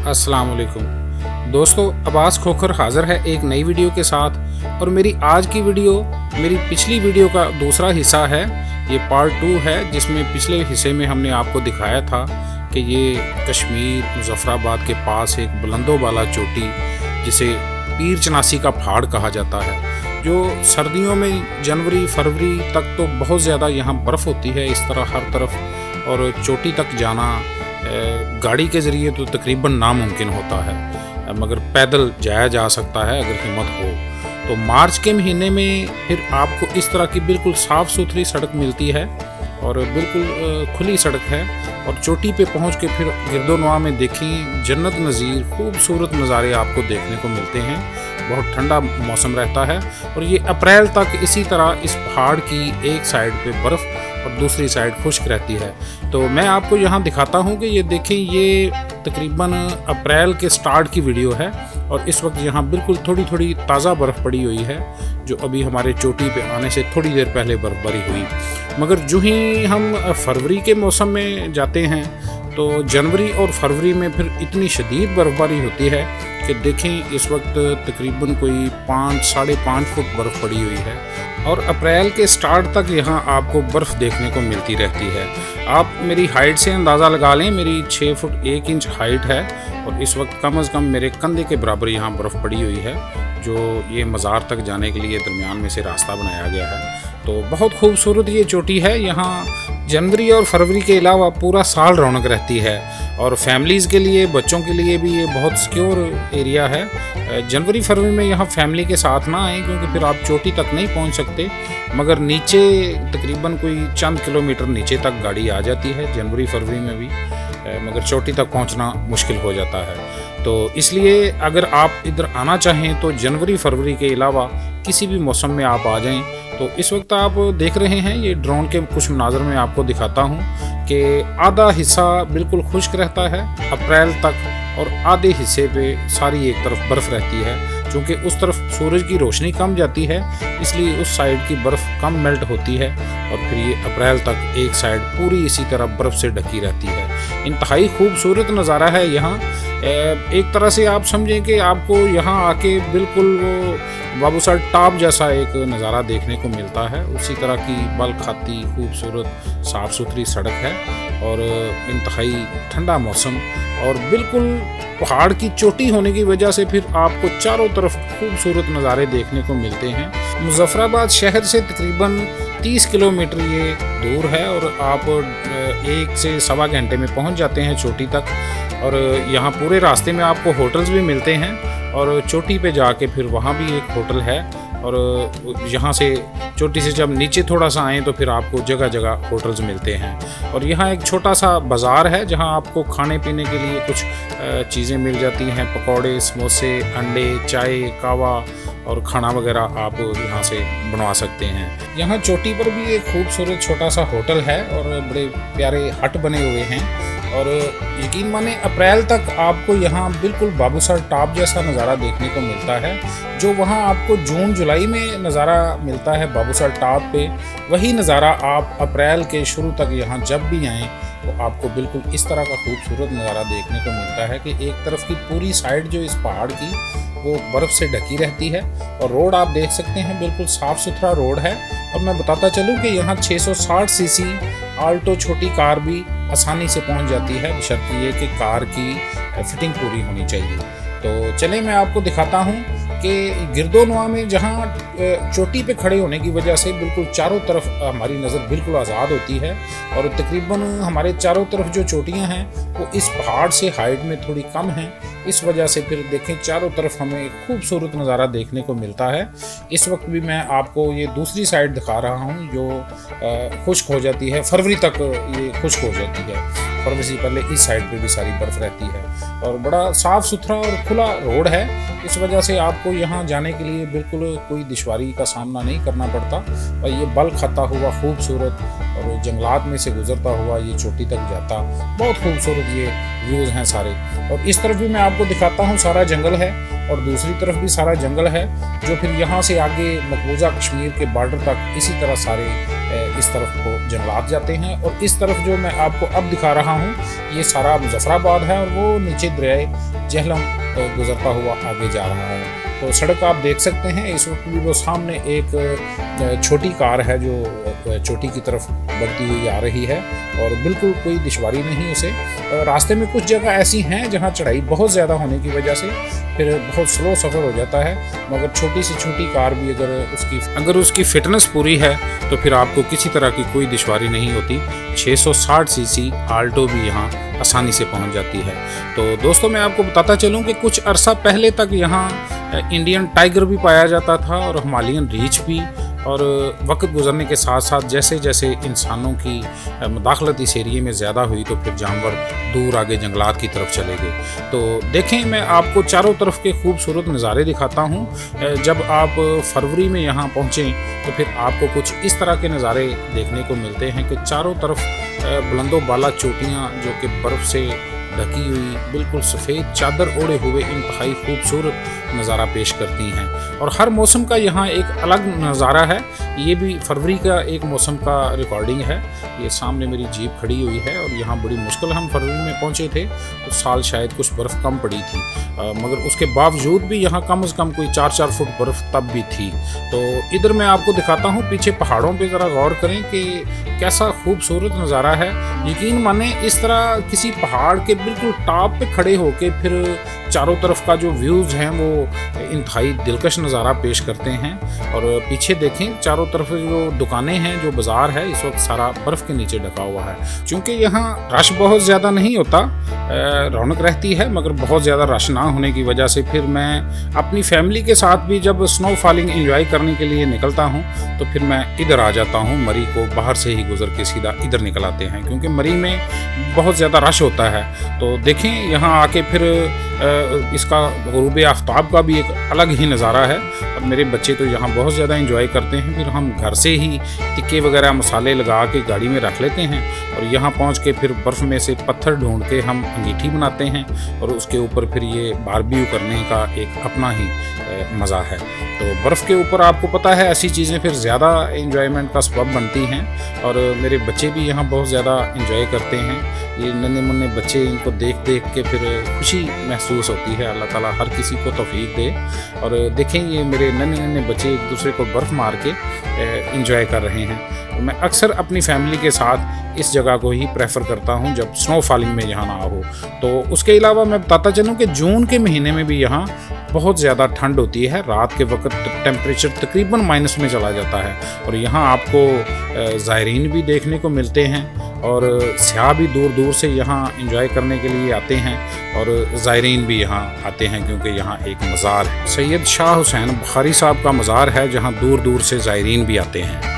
अस्सलाम वालेकुम दोस्तों, अब्बास खोखर हाज़िर है एक नई वीडियो के साथ। और मेरी आज की वीडियो मेरी पिछली वीडियो का दूसरा हिस्सा है। ये पार्ट 2 है, जिसमें पिछले हिस्से में हमने आपको दिखाया था कि ये कश्मीर मुज़फ़्फ़राबाद के पास एक बुलंदोबाला चोटी, जिसे पीर चनासी का पहाड़ कहा जाता है, जो सर्दियों में जनवरी फरवरी तक तो बहुत ज़्यादा यहाँ बर्फ़ होती है इस तरह हर तरफ, और चोटी तक जाना गाड़ी के ज़रिए तो तकरीबन नामुमकिन होता है, मगर पैदल जाया जा सकता है अगर हिम्मत हो। तो मार्च के महीने में फिर आपको इस तरह की बिल्कुल साफ़ सुथरी सड़क मिलती है और बिल्कुल खुली सड़क है। और चोटी पे पहुंच के फिर गिरदोनवा में देखें, जन्नत नज़ीर खूबसूरत नज़ारे आपको देखने को मिलते हैं। बहुत ठंडा मौसम रहता है और ये अप्रैल तक इसी तरह इस पहाड़ की एक साइड पे बर्फ़ और दूसरी साइड खुश्क रहती है। तो मैं आपको यहाँ दिखाता हूँ कि ये देखें, ये तकरीबन अप्रैल के स्टार्ट की वीडियो है और इस वक्त यहाँ बिल्कुल थोड़ी थोड़ी ताज़ा बर्फ़ पड़ी हुई है, जो अभी हमारे चोटी पे आने से थोड़ी देर पहले बर्फ़बारी हुई। मगर जो ही हम फरवरी के मौसम में जाते हैं तो जनवरी और फरवरी में फिर इतनी शदीद बर्फ़बारी होती है कि देखें, इस वक्त तकरीबन कोई 5-5.5 फुट बर्फ़ पड़ी हुई है। और अप्रैल के स्टार्ट तक यहाँ आपको बर्फ़ देखने को मिलती रहती है। आप मेरी हाइट से अंदाज़ा लगा लें, मेरी 6 फुट 1 इंच हाइट है और इस वक्त कम अज़ कम मेरे कंधे के बराबर यहाँ बर्फ़ पड़ी हुई है, जो ये मज़ार तक जाने के लिए दरमियान में से रास्ता बनाया गया है। तो बहुत खूबसूरत ये चोटी है। यहाँ जनवरी और फरवरी के अलावा पूरा साल रौनक रहती है और फैमिलीज़ के लिए, बच्चों के लिए भी ये बहुत सिक्योर एरिया है। जनवरी फरवरी में यहाँ फैमिली के साथ ना आएँ, क्योंकि फिर आप चोटी तक नहीं पहुँच सकते, मगर नीचे तकरीबन कोई चंद किलोमीटर नीचे तक गाड़ी आ जाती है जनवरी फरवरी में भी, मगर चोटी तक पहुँचना मुश्किल हो जाता है। तो इसलिए अगर आप इधर आना चाहें तो जनवरी फरवरी के अलावा किसी भी मौसम में आप आ जाएं। तो इस वक्त आप देख रहे हैं, ये ड्रोन के कुछ मनाज़र में आपको दिखाता हूं कि आधा हिस्सा बिल्कुल खुश्क रहता है अप्रैल तक और आधे हिस्से पे सारी एक तरफ बर्फ़ रहती है। क्योंकि उस तरफ सूरज की रोशनी कम जाती है, इसलिए उस साइड की बर्फ़ कम मेल्ट होती है और फिर ये अप्रैल तक एक साइड पूरी इसी तरह बर्फ़ से ढकी रहती है। इंतहाई खूबसूरत नज़ारा है यहाँ। एक तरह से आप समझें कि आपको यहाँ आके बिल्कुल वो बाबूसर टॉप जैसा एक नज़ारा देखने को मिलता है। उसी तरह की बल खाती खूबसूरत साफ़ सुथरी सड़क है और इंतहाई ठंडा मौसम, और बिल्कुल पहाड़ की चोटी होने की वजह से फिर आपको चारों तरफ खूबसूरत नज़ारे देखने को मिलते हैं। मुज़फ़्फ़राबाद शहर से तकरीबन 30 किलोमीटर ये दूर है और आप 1 से सवा घंटे में पहुंच जाते हैं चोटी तक। और यहाँ पूरे रास्ते में आपको होटल्स भी मिलते हैं और चोटी पे जाके फिर वहाँ भी एक होटल है। और यहाँ से चोटी से जब नीचे थोड़ा सा आएँ तो फिर आपको जगह जगह होटल्स मिलते हैं। और यहाँ एक छोटा सा बाज़ार है जहाँ आपको खाने पीने के लिए कुछ चीज़ें मिल जाती हैं, पकौड़े, समोसे, अंडे, चाय, कावा और खाना वगैरह आप यहाँ से बनवा सकते हैं। यहाँ चोटी पर भी एक खूबसूरत छोटा सा होटल है और बड़े प्यारे हट बने हुए हैं। और यकीन माने अप्रैल तक आपको यहाँ बिल्कुल बाबूसर टॉप जैसा नज़ारा देखने को मिलता है, जो वहाँ आपको जून जुलाई में नज़ारा मिलता है बाबूसर टॉप पे, वही नज़ारा आप अप्रैल के शुरू तक यहाँ जब भी आएँ तो आपको बिल्कुल इस तरह का खूबसूरत नज़ारा देखने को मिलता है कि एक तरफ की पूरी साइड जो इस पहाड़ की वो बर्फ़ से ढकी रहती है और रोड आप देख सकते हैं बिल्कुल साफ़ सुथरा रोड है। और मैं बताता चलूँ कि यहाँ 660 सीसी आल्टो छोटी कार भी आसानी से पहुँच जाती है, बशर्ते ये कि कार की फिटिंग पूरी होनी चाहिए। तो चलें मैं आपको दिखाता हूँ कि गिरदोनवा में जहाँ चोटी पे खड़े होने की वजह से बिल्कुल चारों तरफ हमारी नज़र बिल्कुल आज़ाद होती है और तकरीबन हमारे चारों तरफ जो चोटियाँ हैं वो इस पहाड़ से हाइट में थोड़ी कम हैं। इस वजह से फिर देखें चारों तरफ हमें एक खूबसूरत नज़ारा देखने को मिलता है। इस वक्त भी मैं आपको ये दूसरी साइड दिखा रहा हूँ जो खुश्क हो जाती है, फरवरी तक ये खुश्क हो जाती है। फरवरी से पहले इस साइड पे भी सारी बर्फ़ रहती है और बड़ा साफ़ सुथरा और खुला रोड है। इस वजह से आपको यहाँ जाने के लिए बिल्कुल कोई दुश्वारी का सामना नहीं करना पड़ता और ये बल खाता हुआ खूबसूरत और जंगलात में से गुजरता हुआ ये चोटी तक जाता, बहुत खूबसूरत ये व्यूज़ हैं सारे। और इस तरफ भी मैं आपको दिखाता हूँ सारा जंगल है और दूसरी तरफ भी सारा जंगल है, जो फिर यहाँ से आगे मकबूजा कश्मीर के बॉर्डर तक इसी तरह सारे इस तरफ को जंगलात जाते हैं, और इस तरफ जो मैं आपको अब दिखा रहा हूँ ये सारा मुजफ्फराबाद है, और वो नीचे दरियाए झेलम गुजरता हुआ आगे जा रहा है। तो सड़क आप देख सकते हैं इस वक्त भी वो सामने एक छोटी कार है जो चोटी की तरफ बढ़ती हुई आ रही है, और बिल्कुल कोई दुश्वारी नहीं उसे। रास्ते में कुछ जगह ऐसी हैं जहां चढ़ाई बहुत ज़्यादा होने की वजह से फिर बहुत स्लो सफ़र हो जाता है, मगर छोटी से छोटी कार भी अगर उसकी फ़िटनेस पूरी है तो फिर आपको किसी तरह की कोई दुश्वारी नहीं होती। 660 सीसी आल्टो भी यहाँ आसानी से पहुँच जाती है। तो दोस्तों मैं आपको बताता चलूँ कि कुछ अरसा पहले तक यहाँ इंडियन टाइगर भी पाया जाता था और हिमालयन रीछ भी, और वक्त गुजरने के साथ साथ जैसे जैसे इंसानों की मुदाखलत इस एरिए में ज़्यादा हुई तो फिर जानवर दूर आगे जंगलात की तरफ चले गए। तो देखें मैं आपको चारों तरफ के खूबसूरत नज़ारे दिखाता हूँ। जब आप फरवरी में यहाँ पहुँचें तो फिर आपको कुछ इस तरह के नज़ारे देखने को मिलते हैं कि चारों तरफ बुलंदो बाला चोटियाँ जो कि बर्फ़ से ढकी हुई बिल्कुल सफ़ेद चादर ओढ़े हुए इंतहाई खूबसूरत नज़ारा पेश करती हैं, और हर मौसम का यहाँ एक अलग नज़ारा है। ये भी फरवरी का एक मौसम का रिकॉर्डिंग है। ये सामने मेरी जीप खड़ी हुई है, और यहाँ बड़ी मुश्किल हम फरवरी में पहुँचे थे, उस साल शायद कुछ बर्फ़ कम पड़ी थी, मगर उसके बावजूद भी यहाँ कम से कम कोई 4-4 फुट बर्फ़ तब भी थी। तो इधर मैं आपको दिखाता हूँ पीछे पहाड़ों पे ज़रा गौर करें कि कैसा खूबसूरत नज़ारा है। यकीन माने इस तरह किसी पहाड़ के बिल्कुल टॉप पे खड़े होके फिर चारों तरफ का जो व्यूज़ हैं वो इंतहाई दिलकश नज़ारा पेश करते हैं। और पीछे देखें चारों तरफ जो दुकानें हैं, जो बाज़ार है इस वक्त सारा बर्फ़ के नीचे ढका हुआ है। चूँकि यहाँ रश बहुत ज़्यादा नहीं होता, रौनक रहती है, मगर बहुत ज़्यादा रश ना होने की वजह से फिर मैं अपनी फैमिली के साथ भी जब स्नो फॉलिंग एंजॉय करने के लिए निकलता हूँ तो फिर मैं इधर आ जाता हूँ। मरी को बाहर से ही गुजर के सीधा इधर निकल आते हैं, क्योंकि मरी में बहुत ज़्यादा रश होता है। तो देखें यहाँ आके फिर इसका ग़ुरूब आफ्ताब का भी एक अलग ही नज़ारा है, और मेरे बच्चे तो यहाँ बहुत ज़्यादा एंजॉय करते हैं। फिर हम घर से ही टिक्के वगैरह मसाले लगा के गाड़ी में रख लेते हैं, और यहाँ पहुँच के फिर बर्फ़ में से पत्थर ढूंढ के हम अंगीठी बनाते हैं, और उसके ऊपर फिर ये बारबेक्यू करने का एक अपना ही मज़ा है। तो बर्फ़ के ऊपर आपको पता है ऐसी चीज़ें फिर ज़्यादा एंजॉयमेंट का सबब बनती हैं, और मेरे बच्चे भी यहाँ बहुत ज़्यादा एंजॉय करते हैं। ये नन्हे मुन्ने बच्चे, इनको देख देख के फिर खुशी महसूस होती है। अल्लाह ताला हर किसी को तौफीक दे। और देखें ये मेरे नन्हे नन्हे बच्चे एक दूसरे को बर्फ़ मार के एंजॉय कर रहे हैं। मैं अक्सर अपनी फैमिली के साथ इस जगह को ही प्रेफर करता हूँ जब स्नो फॉलिंग में यहाँ ना हो। तो उसके अलावा मैं बताता चलूँ कि जून के महीने में भी यहाँ बहुत ज़्यादा ठंड होती है। रात के वक्त टेम्परेचर तकरीबन माइनस में चला जाता है, और यहाँ आपको ज़ायरीन भी देखने को मिलते हैं, और सयाह भी दूर दूर से यहाँ एंजॉय करने के लिए आते हैं, और ज़ायरीन भी यहाँ आते हैं क्योंकि यहाँ एक मज़ार है। सैयद शाह हुसैन बुखारी साहब का मज़ार है जहाँ दूर दूर से ज़ायरीन भी आते हैं।